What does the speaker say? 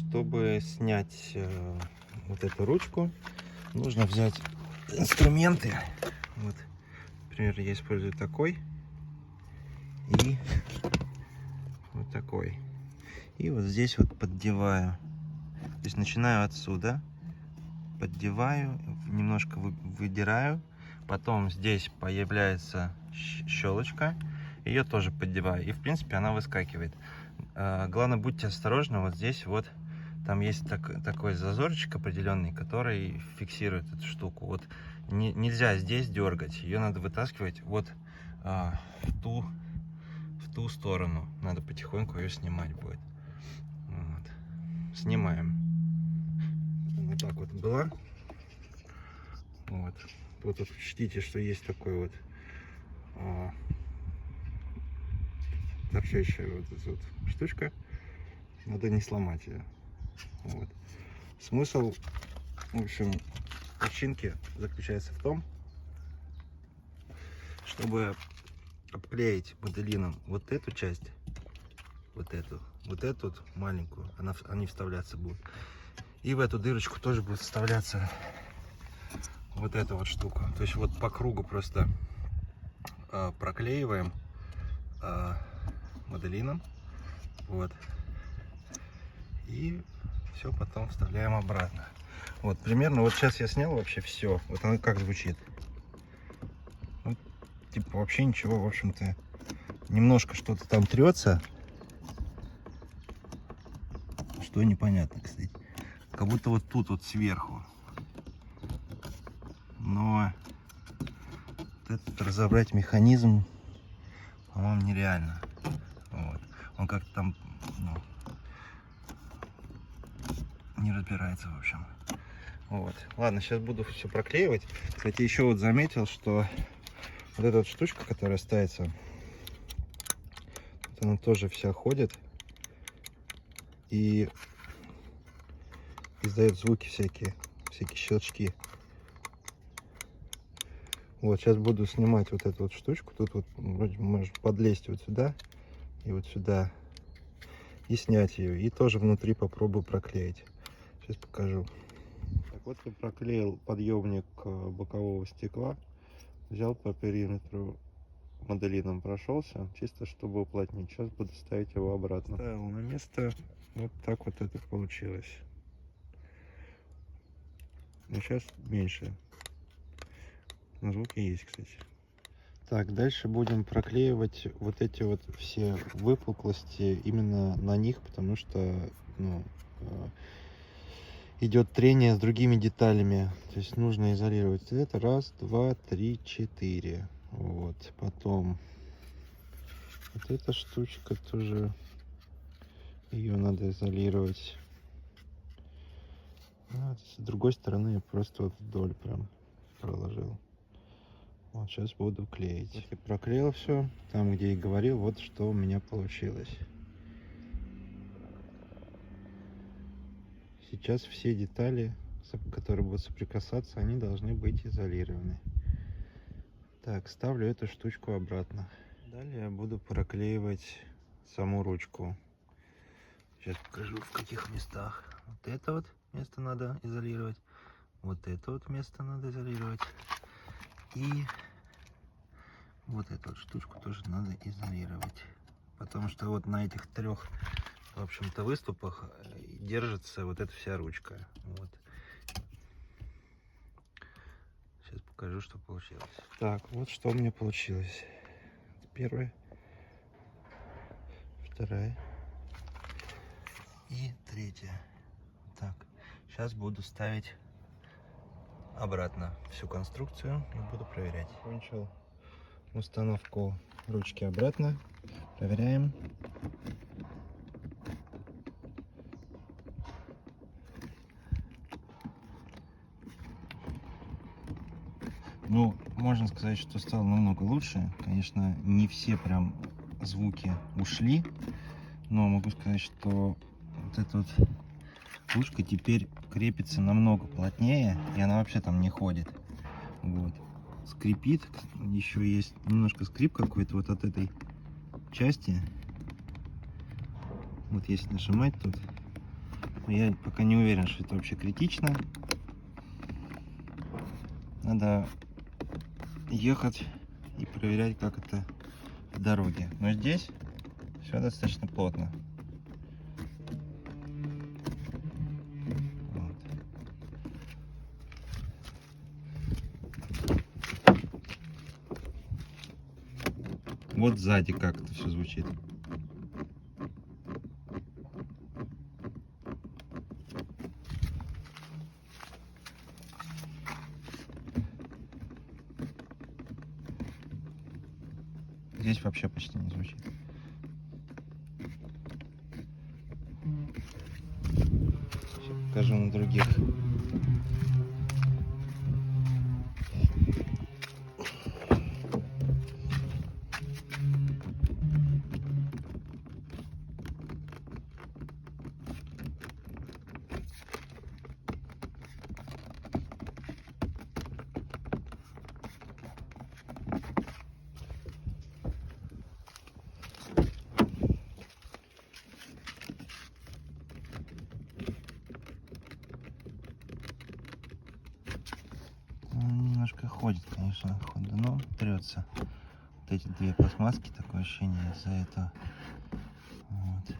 Чтобы снять вот эту ручку, нужно взять инструменты. Вот, например, я использую такой и вот такой. И вот здесь вот поддеваю. То есть начинаю отсюда, поддеваю, немножко выдираю. Потом здесь появляется щелочка, ее тоже поддеваю. И в принципе она выскакивает. Главное, будьте осторожны, вот здесь вот там есть такой зазорчик определенный, который фиксирует эту штуку. Вот нельзя здесь дергать, ее надо вытаскивать вот в ту сторону. Надо потихоньку ее снимать будет. Вот. Снимаем. Вот так вот была. Вот. Вот учтите, что есть такой вот торчащая вот эта вот штучка. Надо не сломать ее. Вот. Смысл, в общем, починки заключается в том, чтобы обклеить моделином вот эту часть, вот эту вот маленькую, они вставляться будут. И в эту дырочку тоже будет вставляться вот эта вот штука. То есть вот по кругу просто проклеиваем моделином. Вот. И все потом вставляем обратно. Вот примерно вот сейчас я снял вообще все. Вот оно как звучит. Вот, типа вообще ничего, в общем-то. Немножко что-то там трется. Что непонятно, кстати. Как будто вот тут вот сверху. Но вот этот разобрать механизм, по-моему, нереально. Вот. Он как-то там, ну, не разбирается, в общем. Вот. Ладно, сейчас буду все проклеивать. Кстати, еще вот заметил, что вот эта вот штучка, которая ставится, вот она тоже вся ходит и издает звуки всякие щелчки. Вот, сейчас буду снимать вот эту вот штучку. Тут вот вроде можно подлезть вот сюда и вот сюда и снять ее. И тоже внутри попробую проклеить. Сейчас покажу. Так вот, я проклеил подъемник бокового стекла. Взял по периметру, моделином прошелся, чисто чтобы уплотнить. Сейчас буду ставить его обратно. Ставил на место. Вот так вот это получилось. Но сейчас меньше. Но звуки есть, кстати. Так, дальше будем проклеивать вот эти вот все выпуклости именно на них, потому что, ну, идет трение с другими деталями. То есть нужно изолировать это. Раз, два, три, четыре. Вот. Потом вот эта штучка тоже, ее надо изолировать. А с другой стороны я просто вот вдоль прям проложил. Вот сейчас буду клеить. Вот я проклеил все. Там, где и говорил, вот что у меня получилось. Сейчас все детали, которые будут соприкасаться, они должны быть изолированы. Так, ставлю эту штучку обратно. Далее я буду проклеивать саму ручку. Сейчас покажу, в каких местах. Вот это вот место надо изолировать. Вот это вот место надо изолировать. И вот эту вот штучку тоже надо изолировать. Потому что вот на этих трех, в общем-то, выступах держится вот эта вся ручка. Вот. Сейчас покажу, что получилось. Так, вот что у меня получилось. Первая, вторая и третья. Так, сейчас буду ставить обратно всю конструкцию и буду проверять. Кончил установку ручки обратно. Проверяем. Ну, можно сказать, что стало намного лучше. Конечно, не все прям звуки ушли, но могу сказать, что вот эта вот ручка теперь крепится намного плотнее, и она вообще там не ходит. Вот. Скрипит. Еще есть немножко скрип какой-то вот от этой части. Вот если нажимать тут, Я пока не уверен, что это вообще критично. Надо ехать и проверять, как это в дороге. Но здесь все достаточно плотно. Вот. Вот сзади как это все звучит. Здесь вообще почти не звучит. Сейчас покажу на других. Немножко ходит, конечно, но трется. Вот эти две пластмасски, такое ощущение из-за этого. Вот.